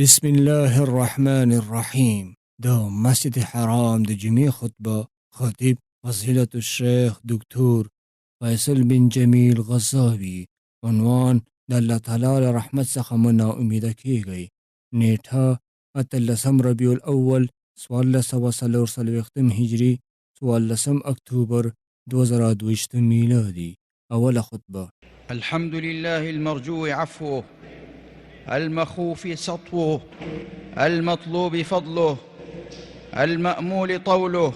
بسم الله الرحمن الرحیم. د مسجد حرام د جمعې خطبه خطیب فضیلت الشیخ دکتور فیصل بن جمیل غزاوي. عنوان: د الله تعالی له رحمت څخه مه ناامیده کیږئ. نیټه: 18 ربیع الاول 1440 هجری 14 اکتوبر 2022 میلادي. اوله خطبه. الحمد لله المرجو عفوه، المخوف سطوه، المطلوب فضله، المأمول طوله.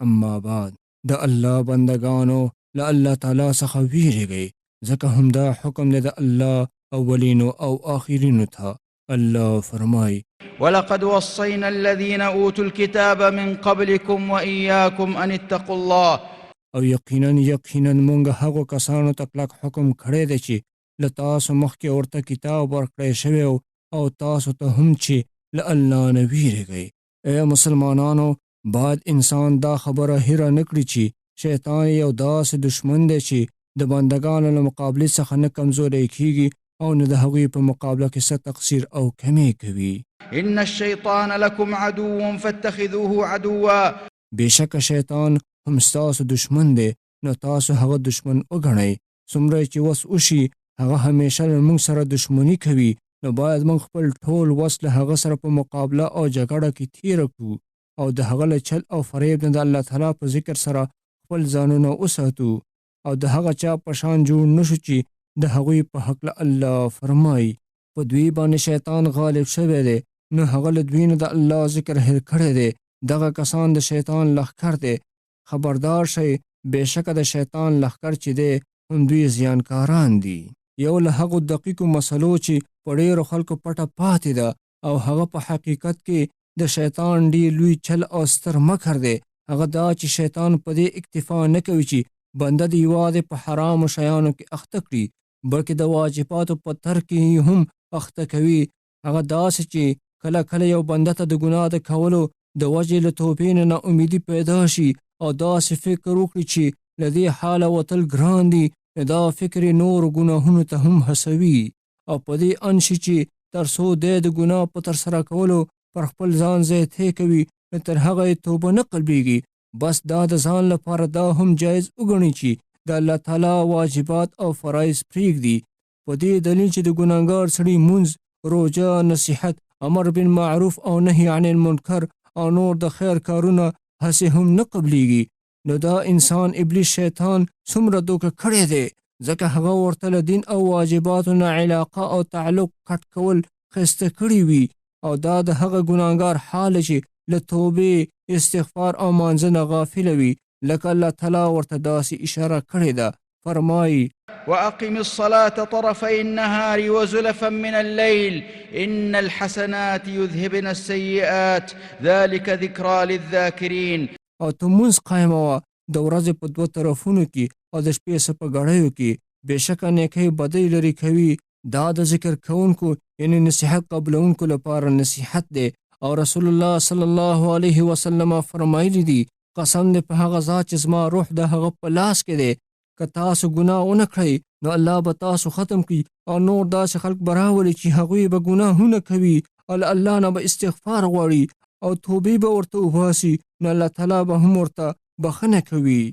اما بعد، د الله بندگانو له الله تعالی څخه ویریږئ، ځکه همدا حکم دی د الله اولینو او آخرینو ته. الله فرمای: ولقد وصينا الذين اوتوا الكتاب من قبلكم وإياكم ان اتقوا الله. او یقینا مونږ هغو کسانو ته کلک حکم کړی دی چې له تاسو مخکې ورته کتاب ورکړی شوی او تاسو ته هم چې له الله نه ویریږئ. ای مسلمانانو، باید انسان دا خبره هیره نه کړي چې شیطان یو داسې دشمن دی چې د بندگانو له مقابلې څخه نه کمزوری کیږي او نه د هغوی په مقابله کې څه تقصیر او کمی کوي. ان الشیطان لکم عدو فاتخذوه عدوا. بېشکه شیطان هم ستاسو دشمن دی، نو تاسو هغه دشمن وګڼئ. څومره چې وس وشي هغه همیشه له موږ سره دشمني کوي، نو باید موږ خپل ټول وس له هغه سره په مقابله او جګړه کې تیره کړو او د هغه له چل او فریب نه د الله تعالی په ذکر سره خپل ځانونه وساتو او د هغه چا په شان جوړ نشو چې د هغوی په حق الله فرمایي په دوی باندې شیطان غالب شوی دی، نو هغه له دوی نه د الله ذکر هیر کړی دی. دغه کسان د شیطان لښکر دی. خبردار شئ، بېشکه د شیطان لښکر چې دی هم دوی زیانکاران دي. یو له هغو دقیقو مسلو چې په ډېرو خلکو پټه پاتې ده او هغه په حقیقت کې د شیطان ډېر لوی چل او ستر مکر دی، هغه دا چې شیطان په دې اکتفا نه کوي چې بنده د یوازې په حرامو شیانو کې اخته کړي، بلکې د واجباتو په ترک کې هم اخته کوي. هغه داسې چې کله کله یو بنده ته د ګناه د کولو د وجې له توبې نه ناامیدي پیدا شي او داسې فکر وکړي چې له دې حاله وتل ګران دي، دا فکر نور ګناهونو ته هم هڅوي او په دې انشي چې تر څو دی د ګناه په ترسره کولو پر خپل ځان زیاتی کوي، تر هغه یې توبه نه قبلیږي. بس دا د ځان لپاره دا هم جایز وګڼي چې د الله تعالی واجبات او فرایض پرېږدي، په دې دلیل چې د ګناهګار سړي مونځ، روژه، نصیحت، امر بالمعروف او نهي عن المنکر او نور د خیر کارونه هسې هم نه قبلیږي. نو دا انسان ابلیس شیطان څومره دوکه کړی دی، ځکه هغه ورته له دین او واجباتو نه علاقه او تعلق کټ کول ښایسته کړي وي، او دا د هغه ګناهګار حال چې له توبې، استغفار او مانځه نه غافله وي، لکه الله تعالی ورته داسې اشاره کړې ده. فرمایي: وأقم الصلاة طرفي النهار وزلفا من الليل إن الحسنات يذهبن السيئات ذلك ذكرى للذاكرين. او ته مونځ قایموه د ورځې په دوه طرفونو کې او د شپې څه په ګړیو کې، بېشکه نیکۍ بدۍ لرې کوي. دا د ذکر کوونکو یعنی نصیحت قبلونکو لپاره نصیحت دی. او رسول الله صلی الله علیه وسلم فرمایلی دي: قسم دې په هغه ذات چې زما روح د هغه په لاس کې دی، که تاسو ګناه ونه کړئ نو الله به تاسو ختم کړي او نور داسې خلک به راولي چې هغوی به ګناهونه کوي او له الله نه به استغفار غواړي او توبې به ورته وباسي، نو الله تعالی به هم ورته بخښنه کوي.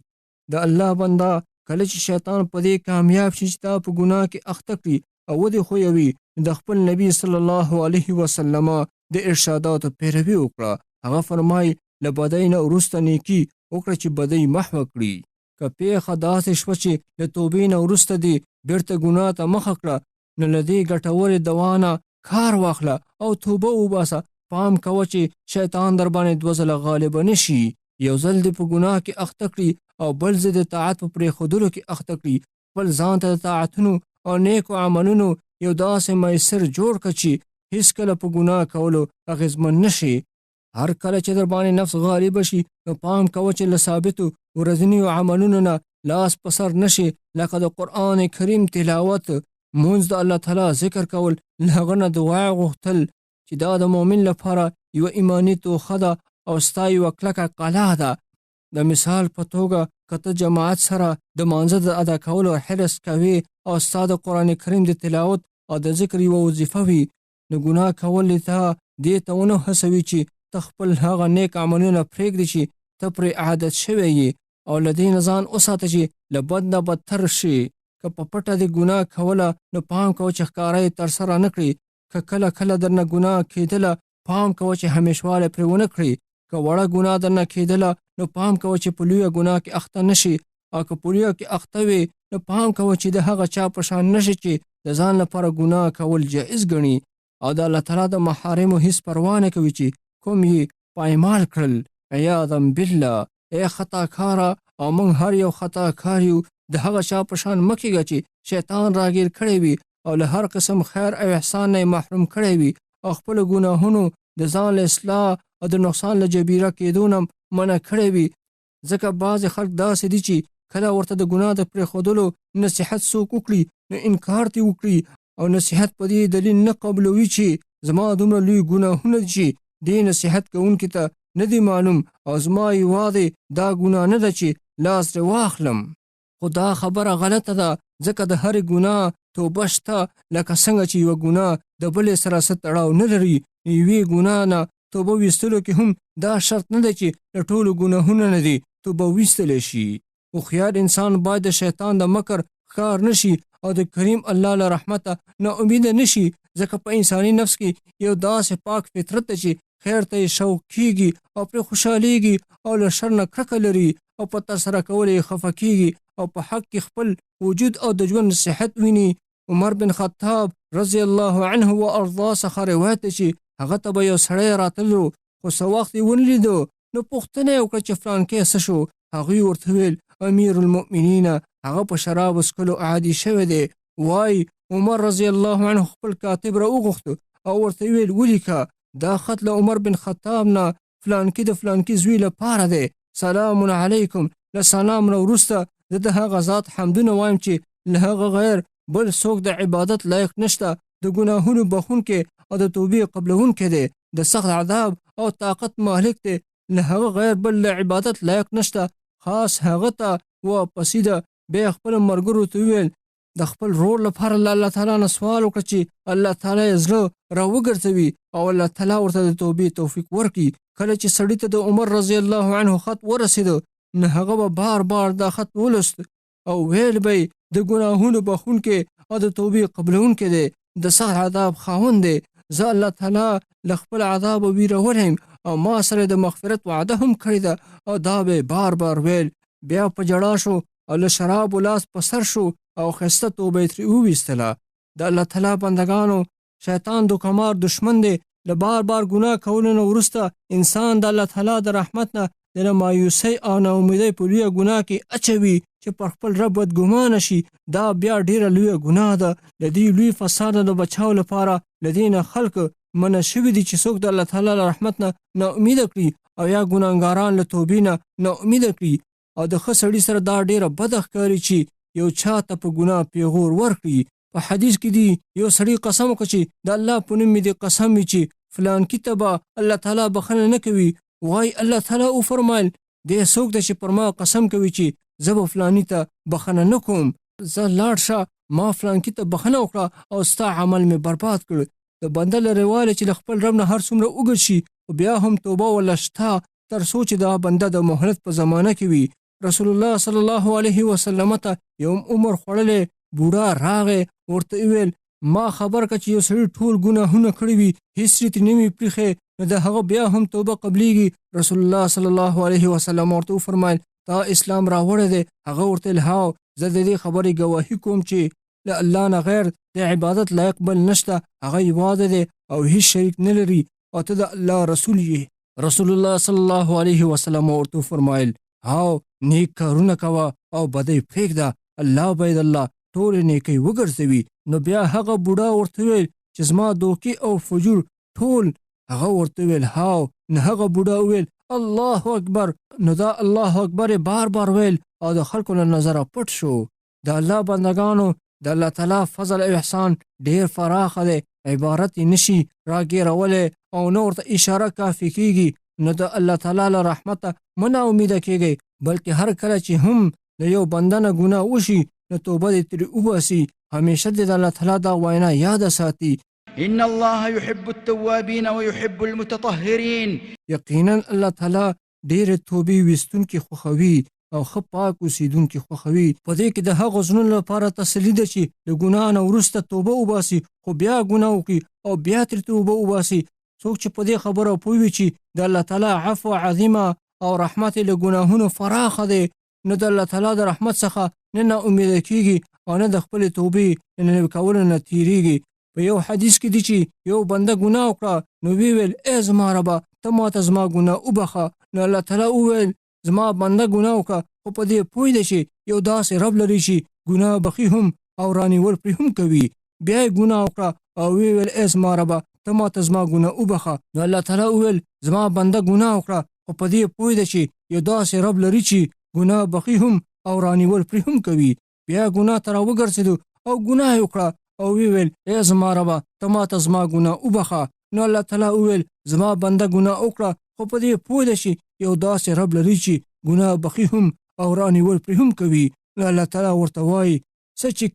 د الله بنده کله چې شیطان په دې کامیاب شي چې تا په ګناه کې اخته کړي او ودې خویوي، د خپل نبی صلی الله علیه وسلم د ارشاداتو پیروي وکړه. هغه فرمایي: له بدۍ نه وروسته نیکي وکړه چې بدۍ محوه کړي. که پیښه داسې شوه چې له توبې نه وروسته دې بیرته ګناه ته مخه کړه، نو له دې ګټورې دوا نه کار واخله او توبه وباسه. پام کوه چې شیطان در باندې دوه ځله غالبه نه شي، یو ځل دې په ګناه کې اخته کړي او بل ځل د طاعت په پرېښودلو کې اخته کړي. خپل ځان ته د طاعتونو او نیکو عملونو یو داسې میسر جوړ کړه چې هیڅکله په ګناه کولو اغېزمن نه شي. هر کله چې در باندې نفس غالبه شي، نو پام کوه چې له ثابتو ورځنیو عملونو نه لاس په سر نه شي، لکه د قرآن کریم تلاوت، مونځ، د الله تعالی ذکر کول، له هغه نه دعا غوښتل چې دا د مؤمن لپاره یوه ایماني توښه ده او ستا یوه کلکه قلا ده. د مثال په توګه که ته جماعت سره د مانځه د ادا کولو حرص کوې او ستا د قرآن کریم د تلاوت او د ذکر یوه وظیفه وي، نو ګناه کول ته دې ته ونه هڅوي چې ته خپل هغه نیک عملونه پرېږدي چې ته پرې عادت شوی یې او له دې نه ځان وساته چې له بد نه بدتر شي. که په پټه دې ګناه کوله نو پام کوه چې ښکاره یې ترسره نه کړي. که کله کله درنه ګناه کېدله پام کوه چې همیشوالی پرې ونه کړي. که وړه ګناه درنه کېدله نو پام کوه چې په لویه ګناه کې اخته نه شي. او که په لویه کې اخته وي نو پام کوه چې د هغه چا په شان نه شي چې د ځان لپاره ګناه کول جایز ګڼي او د الله تعالی د محارمو هیڅ پروا نه کوي چې کوم یې پایمال کړل. عیاذا بالله. ای خطاکاره او موږ هر یو خطاکار یو. د هغه چا په شان مه کېږه چې شیطان راګیر کړی وي او له هر قسم خیر او احسان نه محروم کړی وي او خپلو ګناهونو د ځان له اصلاح او د نقصان له جبیره کېدو نه منع کړی وي. ځکه بعضې خلک داسې دي چې کله ورته د ګناه د پرېښودلو نصیحت څوک وکړي نو انکار ترې وکړي او نصیحت په دې دلیل نه قبلوي چې زما دومره لوی ګناهونه دي چې دې نصیحت کوونکي ته نه دي معلوم او زما یوازې دا ګناه نه ده چې لاس ترې واخلم. خو دا خبره غلطه ده ځکه د هرې ګناه توبه شته. لکه څنګه چې یوه ګناه د بلې سره څه تړاو نه لري، یوې ګناه نه توبه ویستلو کې هم دا شرط نه دی چې له ټولو ګناهونو نه دي توبه ویستلی شي. هوښیار انسان باید د شیطان د مکر ښکار نه شي او د کریم الله له رحمته نا امیده نه شي، ځکه په انساني نفس کې یو داسې پاک فطرت دی چې خیر ته یې شوق کېږي او پرې خوشحالېږي او له شر نه کرکه لري او په ترسره کولو یې خفه کېږي او په حق کې خپل وجود او د ژوند صحت ویني. عمر بن خطاب رضی الله عنه و ارضاه څخه روایت دی چې هغه ته به یو سړی راتلو خو څه وخت یې ونه لیدو نو پوښتنه یې وکړه چې فلانکی څه شو. هغوی ورته ویل امیر المؤمنین هغه په شرابو څښلو عادي شوی دی. وای عمر رضی الله عنه خپل کاتب را وغوښتو او ورته ویل ولیکه دا خط له عمر بن خطاب نه فلانکی د فلانکی زوی لپاره دی. سلام علیکم. له سلام نه وروسته زه د هغه ذات حمدونه وایم چې له هغه غیر بل څوک د عبادت لایق نشته، د ګناهونو بخښونکی او د توبې قبلونکی دی، د سخت عذاب او طاقت مالک دی. له هغه غیر بل له عبادت لایق نشته. خاص هغه ته واپسې ده. بیا خپل ملګرو ته وویل د خپل رور لپاره له الله تعالی نه سوال وکړه چې الله تعالی یې زړه را وګرځوي او الله تعالی ورته د توبې توفیق ورکړي. کله چې سړي ته د عمر رضی الله عنه خط ورسېده نو هغه به بار بار دا خط ولوست او ویل به د ګناهونو بخښونکی او د توبې قبلونکی دی، د سخت عذاب خاوند دی. زه الله تعالی له خپل عذاب ویرولی یم او ما سره د مغفرت وعده هم کړې ده. او دا به بار بار ویل. بیا په ژړا شو او له شرابو لاس په سر شو او ښایسته توبه یې ترې وویستله. د الله تعالی بندګانو شیطان دوکمار دشمن دی. له بار بار ګناه کولو نه وروسته انسان د الله تعالی د رحمت نه د مایوسۍ او ناامیدۍ په لویه ګناه کې اچوي چې پر خپل رب بدګمانه شي. دا بیا ډیره لویه ګناه ده. د دې لوی فساد د بچاو لپاره له دې نه خلک منع شوي دي چې څوک د الله تعالی له رحمت نه ناامیده کړي او یا ګناهګاران له توبې نه ناامیده کړي. او د ښه سړي سره دا ډیره بده ښکاري چې یو چا ته په ګناه پیغور ورکړي. په حدیث کې دی یو سړي قسم وکړ چې د الله په نوم مې دې قسم وي چې فلانکي ته به الله تعالی بخښنه نه کوي. وای الله تعالی وفرمایل دې څوک دی چې پر ما قسم کوي چې زه به فلاني ته بخښنه نه کوم. زه لاړ شه ما فلانکي ته بخښنه وکړه او ستا عمل مې برباد کړ. د بنده له رواله چې له خپل رب نه هر څومره اوږد شي بیا هم توبه ولا شته تر څو چې دا بنده د مهلت په زمانه کې وي. رسول الله صلی الله علیه وسلم ته یو عمر خوړلی بوډا راغی، ورته ویل ما خبر که چې یو سړي ټول ګناهونه کړي وي هیڅ یې ترې نه وي پرېښی نو د هغه بیا هم توبه قبلیږي. رسول الله صلی الله علیه وسلم ورته وفرمایل تا اسلام راوړی دی؟ هغه ورته ویل هاو زه د دې خبرې ګواهي کوم چې له الله نه غیر د عبادت لایق بل نشته، هغه یوازې دی او هیڅ شریک نه لري او ته د الله رسول یې. رسول الله صلی الله علیه وسلم ورته وفرمایل هاو نیک کارونه کوه او بدۍ پرېږده، الله به یې د الله ټولې نیکۍ وګرځوي. نو بیا هغه بوډا ورته ویل چې زما دوکې او فجور ټول. هغه ورته ویل هاو. نو هغه بوډا ویل الله اکبر. نو دا الله اکبر بار بار ویل او د خلکو له نظره پټ شو. د الله بندگانو د الله تعالی فضل او احسان ډیر فراخه دی، عبارت یې نشي راګیرولی او نه ورته اشاره کافي کیږي. نو د الله تعالی له رحمته مه ناامیده کیږئ، بلکې هر کله چې هم د یو بنده نه ګناه وشي نو توبه دې ترې وباسي. همیشه دې د الله تعالی دا وینا یاده ساتي إن الله يحب التوابين ويحب المتطهرين. یقینا الله تعالی ډېر توبې ویستونکي خوښوي او ښه پاک اوسېدونکي خوښوي. په دې کې د هغو زړونو لپاره تسلي ده چې له ګناه نه وروسته توبه وباسي خو بیا ګناه وکړي او بیا ترې توبه وباسي. څوک چې په دې خبره پوه وي چې د الله تعالی عفو عظیمه او رحمت له ګناهونو فراخه دی، نو د الله تعالی د رحمت څخه نه ناامیده کېږي او نه د خپلې توبې له نوي کولو نه تېرېږي. په یو حدیث کې دی چې یو بنده ګناه وکړه نو ویل ای زما ربه ته ماته زما ګناه وبخه. نو الله تعالی وویل زما بنده ګناه وکړه خو په دې پوه دی چې یو داسې رب لري چې ګناه بخي هم او رانیول پرې هم کوي. بیا یې ګناه وکړه او ویل ای زما ربه ته ماته زما ګناه وبخه. نو الله تعالی وویل زما بنده ګناه وکړه خو په دې پوه دی چې یو داسې رب لري چې ګناه بخي هم او رانیول پرې هم کوي. بیا ګناه ته راوګرځېدو او ګناه یې وکړه او ویل ای زما ربه ته ماته زما ګناه وبخه. نو الله تعالی وویل زما بنده ګناه وکړه خو په دې پوه دی چې یو داسې رب لري چې ګناه بخي هم او رانیول پرې هم کوي. نو الله تعالی ورته وایي څه چې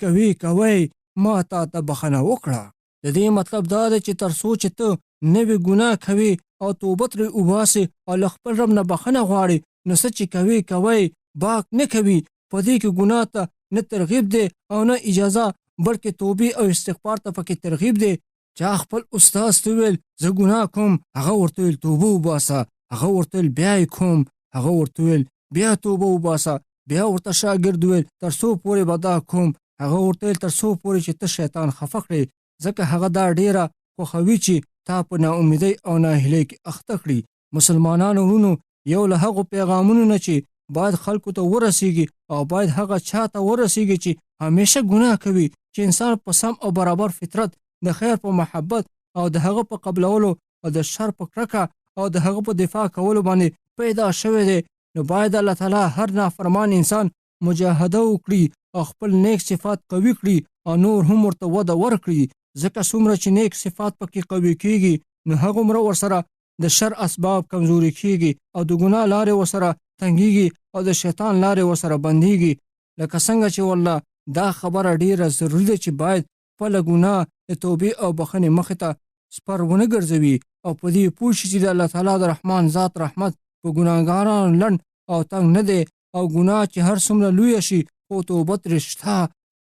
کوي ما تا ته بخښنه وکړه. د دې مطلب دا دی چې تر څو چې ته نوې ګناه کوي او توبه ترې وباسې او له خپل رب نه بخښنه غواړې نو څه چې کوي باک نه کوي. په دې کې ګناه ته نه ترغیب دی او نه اجازه، بلکې توبې او استغفار ته پکې ترغیب دی. چا خپل استاد ته ویل زه ګناه کوم، هغه ورته ویل توبه وباسه. هغه ورته ویل بیا یې کوم، هغه ورته ویل بیا توبه وباسه. بیا ورته شاګرد ویل تر څو پورې به دا کوم، هغه ورته ویل تر څو پورې چې ته شیطان خفه کړې، ځکه هغه دا ډیره خوښوي چې تا په ناامیدۍ او ناهیلۍ کې اخته کړي. مسلمانانو ورونو، یو له هغو پیغامونو نه چې باید خلکو ته ورسیږي او باید هغه چا ته ورسیږي چې همیشه ګناه کوي، چې انسان په سم او برابر فطرت د خیر په محبت او د هغه په قبلولو او د شر په کرکه او د هغه په دفاع کولو باندې پیدا شوی دی. نو باید الله تعالی هر نافرمان انسان مجاهده وکړي او خپل نیک صفات قوي کړي او نور هم ورته وده ورکړي. ځکه څومره چې نیک صفات پکې قوي کېږي نو هغومره ورسره د شر اسباب کمزوري کېږي او د ګناه لارې ورسره تنګېږي او د شیطان لارې ورسره بندېږي. لکه څنګه چې والله دا خبره ډیره ضروري ده چې باید خپله ګناه د توبې او بخښنې مخې ته سپر ونه ګرځوي او په دې پوه شي چې د الله تعالی د رحمان ذات رحمت په ګناهګارانو لنډ او تنګ نه دی او ګناه چې هر څومره لویه شي خو توبه ترې شته.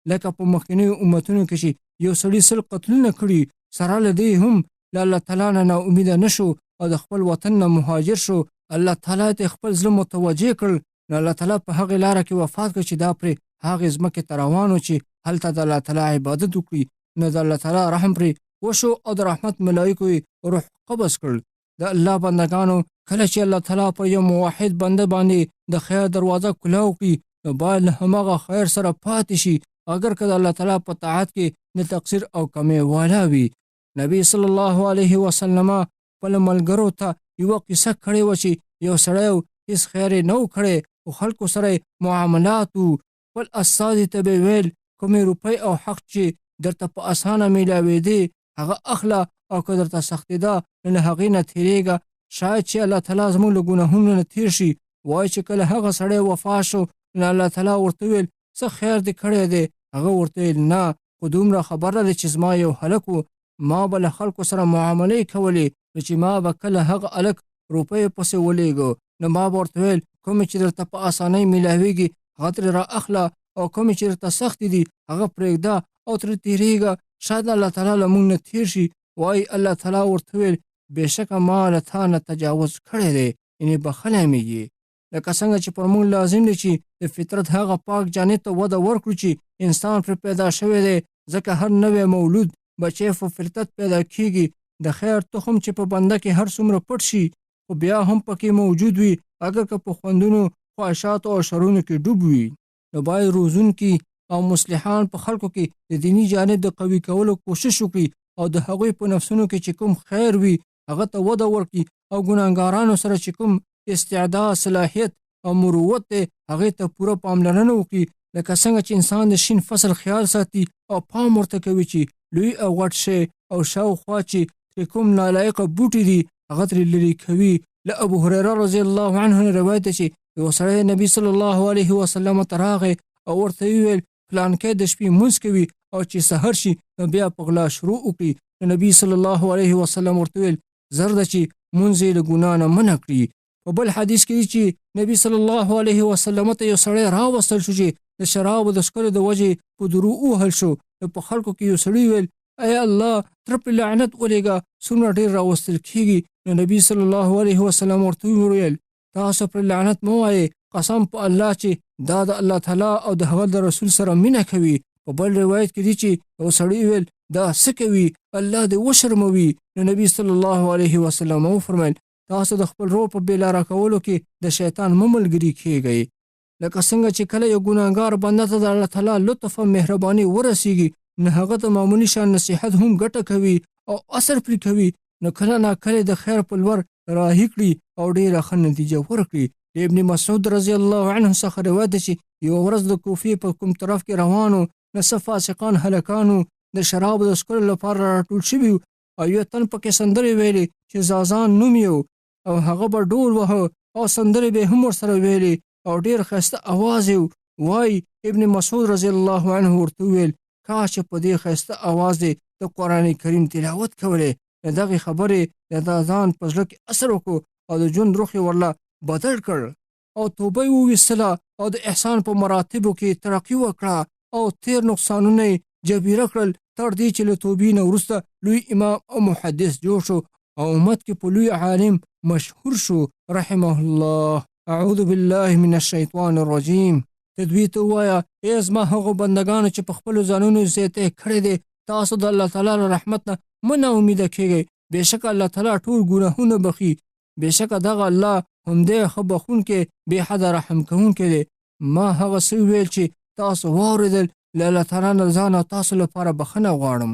لکه په مخکینیو امتونو کې چې یو سړي 100 قتلونه کړي، سره له دې هم له الله تعالی نه ناامیده نه شو او د خپل وطن نه مهاجر شو. الله تعالی ته خپل زړه متوجه کړ، نو الله تعالی په هغې لاره کې وفات کړ چې دا پرې هغې ځمکې ته روان و چې هلته د الله تعالی عبادت وکړي. نو د الله تعالی رحم پرې وشو او د رحمت ملایکو یې روح قبض کړ. د الله بندگانو کله چې الله تعالی پر یو موحد بنده باندې د خیر دروازه کلاو کړي نو باید له هماغه خیر سره پاتې شي، اگر که د الله تعالی په طاعت کې نه تقصیر او کمی والا وي. نبی صلی الله علیه وسلم خپل ملګرو ته یوه قصه کړې وه چې یو سړی هېڅ خیر یې نه و کړی خو خلکو سره معاملات و. خپل استازي ته به ویل کومې روپۍ او حق چې درته په اسانه میلاوېدې هغه اخله او که درته سختېده نو له هغې نه تېرېږه، شاید چې الله تعالی زموږ له ګناهونو نه تېر شي. وایي چې کله هغه سړی وفات شو نو الله تعالی ورته ویل څه خیر دې کړی دی؟ هغه ورته ویل نه، خو دومره خبره ده چې زما یو هلک و، ما به له خلکو سره معاملې کولې، نو چې ما به کله هغه هلک روپۍ پسې ولېږو نو ما به ورته ویل کومې چې درته په اسانۍ میلاوېږي هغه ترې را اخله او کومې چې درته سختې دي هغه پرېږده او ترې تېرېږه، شاید الله تعالی له موږ نه تېر شي. وایي الله تعالی ورته ویل بېشکه ما له تا نه تجاوز کړی دی، یعنې بخښلی مې یې. لکه څنګه چې پر موږ لازم دی چې د فطرت هغه پاک جانب ته وده ورکړو چې انسان پرې پیدا شوی دی، ځکه هر نوی مولود بچی په فطرت پیدا کېږي. د خیر تخم چې په بنده کې هر څومره پټ شي خو بیا هم پکې موجود وي، اگر که په خوندونو، خواهشاتو او شرونو کې ډوب وي. نو باید روزونکي او مصلحان په خلکو کې د دینی جانب د قوي کولو کوشش وکړي او د هغوی په نفسونو کې چې کوم خیر وي هغه ته وده ورکړي او ګناهګارانو سره چې کوم استعداد، صلاحیت او مروت دی هغې ته پوره پاملرنه وکړي. لکه څنګه چې انسان د شین فصل خیال ساتي او پام ورته کوي چې لوی او غټ شی او شاوخوا چې ترې کوم نالایقه بوټي دي هغه ترې لرې کوي. له ابو هریره رضی الله عنه روایت دی چې یو سړی نبي صلی الله علیه وسلم ته راغی او ورته ویل فلانکی د شپې مونځ کوي او چې سحر شي نو بیا په غلا شروع وکړي. نبی صلی الله علیه وسلم ورته ویل زر ده چې مونځ یې له ګناه نه منع کړي. په بل حدیث کې چې نبی صلی الله علیه وسلم ته یو سړی راوستل شو چې د شرابو د څښلو د وجې په درو ووهل شو. په خلکو کې یو سړي ویل ای الله تر په لعنت ولېږه څومره ډېر راوستل کېږي. نو نبی صلی الله علیه وسلم ورته وویل تاسو پر لعنت مه وایئ، قسم په الله چې دا د الله تعالی او د هغه د رسول سره مینه کوي. په بل روایت کې دی چې یو سړي ویل دا څه کوي، الله دې وشرموي. نو نبی صلی الله علیه وسلم وفرمایل تاسو د خپل روح په بېلاره کولو کې د شیطان مه ملګري کېږئ. لکه څنګه چې کله یو ګناهګار بنده ته د الله تعالی لطف او مهرباني ورسیږي نو هغه ته معمولي شان نصیحت هم ګټه کوي او اثر پرې کوي، نو کله ناکله د خیر په لور راهي کړي او ډېره ښه نتیجه ورکړي. د ابن مسعود رضی الله عنه څخه روایت ده چې یوه ورځ د کوفې په کوم طرف کې روانو، نه څه فاسقان هلکانو د شرابو د څښلو لپاره راټول شوي او یو تن پکې سندرې ویلې چې زازان نوم یو، او هغه به ډول وهه او سندرې به هم ورسره ویلې او ډېر ښایسته اواز یې وایي. ابن مسعود رضی الله عنه ورته وویل کاش چې په دې ښایسته اواز دې د قرآن کریم تلاوت کولی. د دغې خبرې د ځان په زړه کې اثر وکړو او د ژوند روح یې ورله بدل کړ او توبه یې وویستله او د احسان په مراتبو کې ترقي وکړه او تیر نقصانونه یې جبیره کړل، تر دې چې له توبې نه وروسته لوی امام او محدث جوړ شو او امت کې په لوی عالم مشهور شو رحمه الله. اعوذ بالله من الشیطان الرجیم. تدوی ته ووایه ای زما هغو بندګانو چې په خپلو ځانونو زیاتی کړی دی، تاسو د الله تعالی له رحمت نه مه ناامیده کېږئ. بېشکه الله تعالی ټول ګناهونه بخي. بېشکه دغه الله همدې ښه بخونکی بې حده رحم کوونکی دی. ما هغه څه ویل چې تاسو واورېدل، له الله تعالی نه ځان او تاسو لپاره بخښنه غواړم.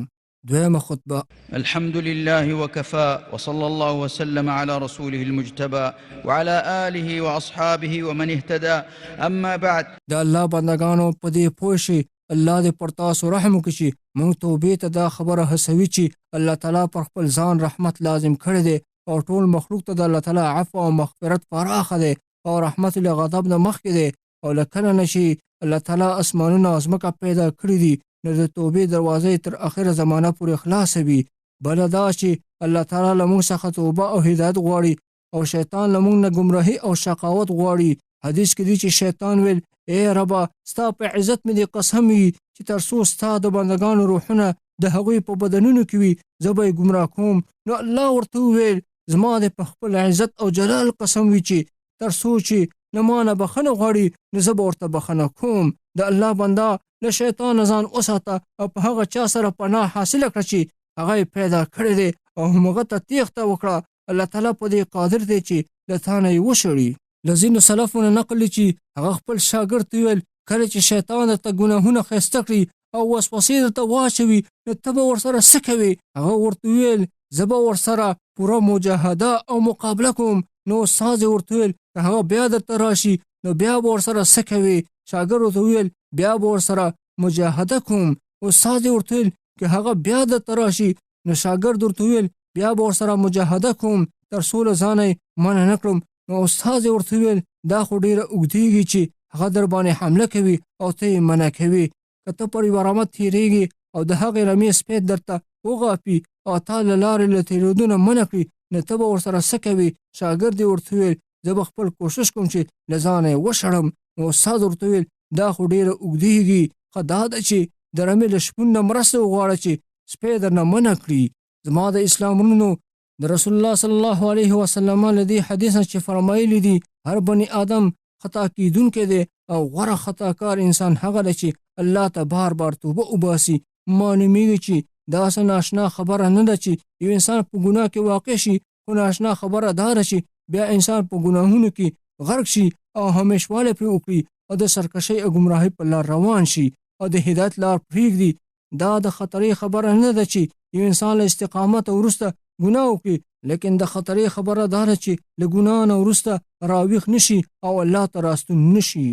دویمه خطبه. الحمد لله وكفى وصلى الله وسلم على رسوله المجتبى وعلى آله وأصحابه ومن اهتدى. أما بعد. د الله بندگانو په دې پوه شئ الله دې پر تاسو رحم وکړي چې موږ توبې ته دا خبره هڅوي چې الله تعالی پر خپل ځان رحمت لازم کړی دی او ټول مخلوق ته د الله تعالی عفو او مغفرت پراخه دی او رحمت له غضب نه مخکې دی او له کله نه چې الله تعالی اسمانونه او ځمکه پیدا کړي دي نو د توبې دروازې تر اخره زمانه پورې خلاصه وي. بله دا چې الله تعالی له موږ څخه توبه او هدایت غواړي او شیطان له موږ نه ګمراهي او شقاوت غواړي. حدیث کې دی چې شیطان ویل ای ربه ستا په عزت مې دې قسم وي چې تر څو ستا د بندګانو روحونه د هغوی په بدنونو کې وي زه به یې ګمراه کوم. نو الله ورته وویل زما دې په خپل عزت او جلال قسم وي چې تر څو چې له ما نه بخښنه غواړي نو زه به ورته بخښنه کوم. د الله بنده له شیطان ځان وساته او په هغه چا سره پناه حاصله کړه چې هغه یې پیدا کړی دی او همغه ته تیښته وکړه. الله تعالی په دې قادر دی چې له تا نه یې وشړي. له ځینو سلفونو نقل دی چې هغه خپل شاګرد ته ویل کله چې شیطان درته ګناهونه ښایسته کړي او وسوسې درته واچوي نو ته به ورسره څه کوې؟ هغه ورته ویل زه به ورسره پوره مجاهده او مقابله کوم. نو استاد یې ورته ویل که هغه بیا درته راشي نو بیا به ورسره څه کوې؟ شاګرد ورته ویل بیا به ورسره مجاهده کوم. استاد یې ورته ویل که هغه بیا درته راشي نو شاګرد ورته ویل بیا به ورسره مجاهده کوم تر څو له ځانه یې منع نه کړم. نو استاد یې ورته ویل دا خو ډېره اوږدېږي چې هغه در باندې حمله کوي او ته یې منع کوي. که ته پر یوه رمه تېرېږي او د هغې رمې سپی درته وغاپي او تا له لارې له تېرېدو نه منع کړي نو ته به ورسره څه کوې؟ شاګرد یې ورته ویل زه به خپل کوشش کوم چې له ځانه یې وشړم. نو استاد ورته ویل دا خو ډېره اوږدېږي، ښه دا ده چې د رمې له شپون نه مرسته وغواړه چې سپی درنه منع کړي. زما د اسلام ورونو د رسول الله صلی الله علیه وسلم له دې حدیث چې فرمایلی دي هر بني آدم خطا کیدونکی دی او غوره خطاکار انسان هغه دی چې الله ته بار بار توبه وباسي. معلومیږي چې داسې ناشنا خبره نه ده چې یو انسان په ګناه کې واقع شي، خو ناشنا خبره دا ده چې بیا انسان په ګناهونو کې غرق شي او همیشواله پرې وکړي او د سرکشۍ او ګمراهۍ په لار روان شي او د هدایت لار پرېږدي. دا د خطرې خبره نه ده چې یو انسان له استقامت وروسته ګناه وکړي، لیکن د خطرې خبره دا ده چې له ګناه نه وروسته راویښ نشي او الله ته راستون نشي.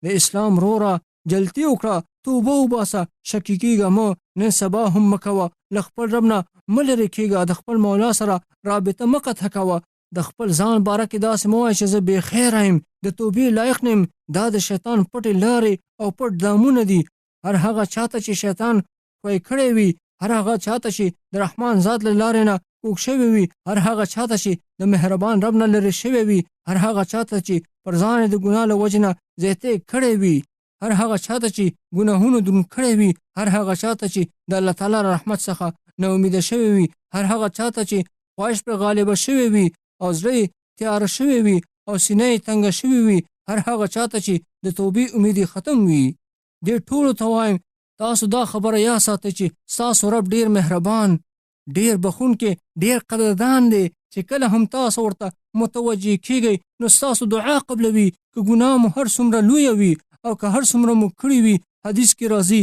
د اسلام وروره جلتي وکړه، توبه وباسه، شکي کېږه مه، نن سبا هم مه کوه، له خپل رب نه مه لرې کېږه، د خپل مولا سره رابطه مه قطع کوه. د خپل ځان باره کې داسې مه وایه چې زه بېخیره یم، د توبې لایق نه یم. دا د شیطان پټې لارې او پټ دامونه دي. هر هغه چاته چې شیطان خوی کړی وي هر هغه چاته چې د رحمان ذات له لارې نه کوږ شوی وي، هر هغه چاته چې د مهربان رب نه لرې شوی وي، هر هغه چاته چې پر ځان د ګناه له وجې نه زیاتې کړی وي، هر هغه چاته چې ګناهونو دروند کړی وي، هر هغه چاته چې د الله تعالی رحمت څخه نا امیده شوی وي، هر هغه چاته چې خواهش پرې غالبه شوی وي او زړه تیاره شوی وي او سینه یې تنګه شوی وي، هر هغه چاته چې د توبې امید ختم وي، دې ټولو ته وایم تاسو دا خبره یا ساتئ چې ستاسو رب ډیر مهربان، ډیر بخونکی، ډیر قدردان دی چې کله هم تاسو ورته متوجه کیږئ نو ستاسو دعا قبلوي، که ګناه مو هر څومره لویه وي او که هر څومره مو کړي وي. حدیث کې راځي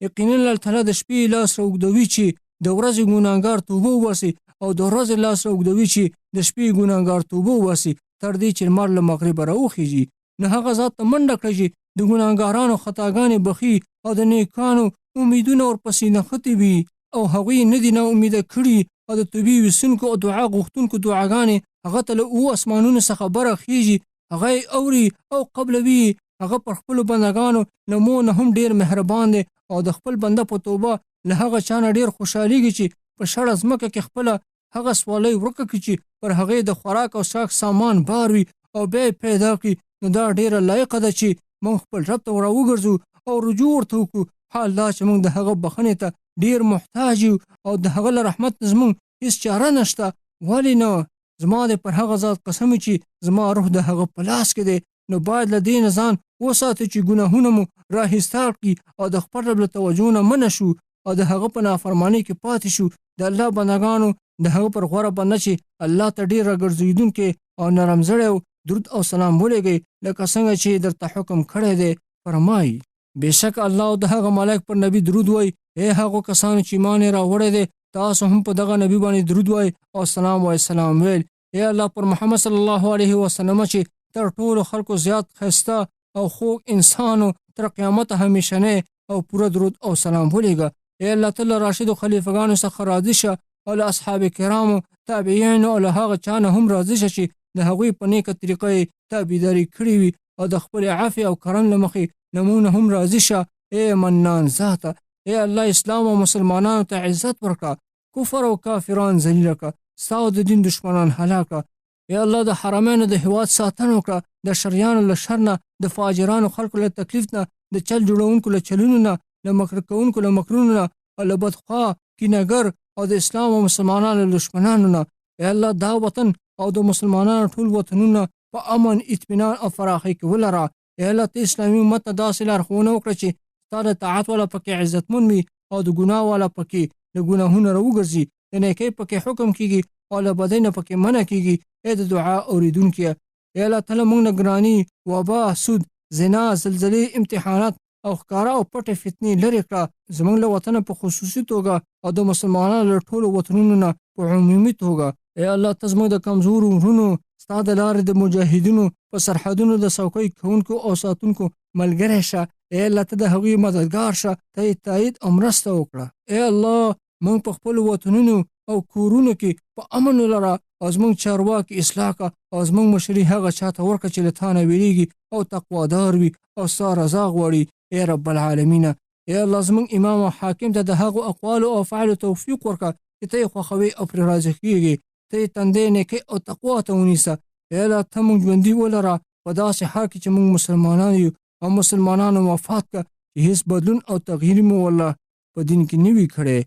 یقینا الله تعالی د شپې لاس راوږدوي چې د ورځې ګناهګار توبه وباسي او د ورځې لاس راوږدوي چې د شپې ګناهګار توبه وباسي تر دې چې لمر له مغربه راوخیږي. نو هغه ذات ته منډه کړئ چې د ګناهګارانو خطاګانې بخي او د نیکانو امیدونه ورپسې نښتې وي او هغوی نه دي نا امیده کړي او د توبې ویستونکو او دعا غوښتونکو دعاګانې هغه ته له اوو اسمانونو څخه برخیږي، هغه یې اوري او قبلوي. هغه پر خپلو بندګانو له مو نه هم ډېر مهربان دی او د خپل بنده په توبه له هغه چا نه ډېر خوشحالېږي چې په شړه ځمکه کې خپله هغه سوالۍ ورکه کړي چې پر هغې د خوراک او څښاک سامان بار وي او بیا یې پیدا کړي. نو دا ډېره لایقه ده چې موږ خپل رب ته راوګرځو او رجوع ورته وکړو. حال دا چې موږ د هغه بخښنې ته ډېر محتاج یو او د هغه له رحمت نه زموږ هېڅ چاره نشته. ولې نه؟ زما د پر هغه ذات قسم چې زما روح د هغه په لاس کې دی. نو باید له دې نه ځان وساتو چې ګناهونه مو راهیستار کړي او د خپل رب له توجه نه منع شو او د هغه په نافرمانۍ کې پاتې شو. د الله بندګانو د هغه پر غوره بنده چې الله ته ډېر راګرځېدونکی او نرم زړی او درود او سلام ولېږئ لکه څنګه چې درته حکم کړی دی. فرمایي بېشک الله او د هغه ملائک پر نبی درود وایي. ای هغو کسانو چې ایمان یې راوړی دی تاسو هم په دغه نبی باندې درود وایئ او سلام وایئ. سلام ویل ای الله پر محمد صلی الله علیه وسلم چې تر ټولو خلکو زیات ښایسته او خوږ انسانو تر قیامته همیشنی او پوره درود او سلام ولېږه. ای الله ته له راشدو خلیفګانو څخه راضي شه او له اصحاب کرامو تابعینو او له هغه چا نه هم راضي شه چې د هغوی په نیکه طریقه یې تابعداري کړې وي او د خپل عفو او کرم له مخې نمونه هم راضي شه. ای منان ذاته ای الله اسلام او مسلمانانو ته عزت ورکړه، کفر او کافران ذلیل کړه، ستا د دین دشمنان هلاک کړه. ای الله د حرمینو د هیواد ساتنه وکړه، د شریانو له شر نه، د فاجرانو خلکو له تکلیف نه، د چل جوړونکو له چلونو نه، له مکر کوونکو له مکرونو نه او له بدخوا کینهګر او د اسلام او مسلمانانو له دشمنانو نه. ای الله دا وطن او د مسلمانانو ټول وطنونه په امن، اطمینان او فراخۍ کې ولره. ای الله ته اسلامي امت ته داسې لارښوونه وکړه چې ستا د طاعت والا پکې عزتمن وي او د ګناه والا پکې له ګناهونو راوګرځي، د نیکۍ پکې حکم کیږي او له بدۍ نه پکې منع کیږي. ای د دعا اورېدونکیه ای الله تعالی موږ نه ګراني، وبا، سود، زنا، زلزلې، امتحانات او ښکاره او پټې فتنې لرې کړه زموږ له وطنه په خصوصي توګه او د مسلمانانو له ټولو وطنونو نه په عمومي توګه. ای الله ته زموږ د کمزورو ورونو ستا د لارې د مجاهدینو په سرحدونو د څوکۍ کوونکو او ساتونکو ملګری شه. ای الله ته د هغوی مددګار شه، ته یې تایید او مرسته وکړه. ای الله موږ په خپلو وطنونو او کورونو کې په امن ولره او زموږ چارواکي اصلاح کړه او زموږ مشري هغه چاته ورکړه چې له تا نه ویریږي او تقوادار وي او ستا رضا غواړي. ای رب العالمین ای الله زموږ امام او حاکم ته د هغو اقوالو او افعالو توفیق ورکړه چې ته یې خوښوي او پرې راضي کېږي، ته یې تندی نیکۍ او تقوا ته ونیسه. ای الله ته موږ ژوندي ولره په داسې حال کې چې موږ مسلمانان یو او مسلمانانو وفات کړه چې هیڅ بدلون او تغییر مو والله په دین کې نه وي کړی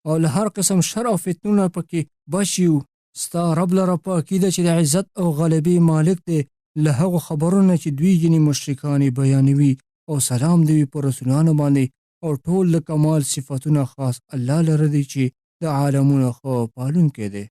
او له هر قسم شر او فتنو نه پکې بچ یو. ستا رب لره په عقیده چې د عزت او غلبې مالک دی، له هغو خبرونه چې دوی ځینې مشرکان بیانوي او سلام دی په رسولانو باندې او ټول د کمال صفتونه خاص الله لره دی چې د عالمونو ښه پالونکی دی.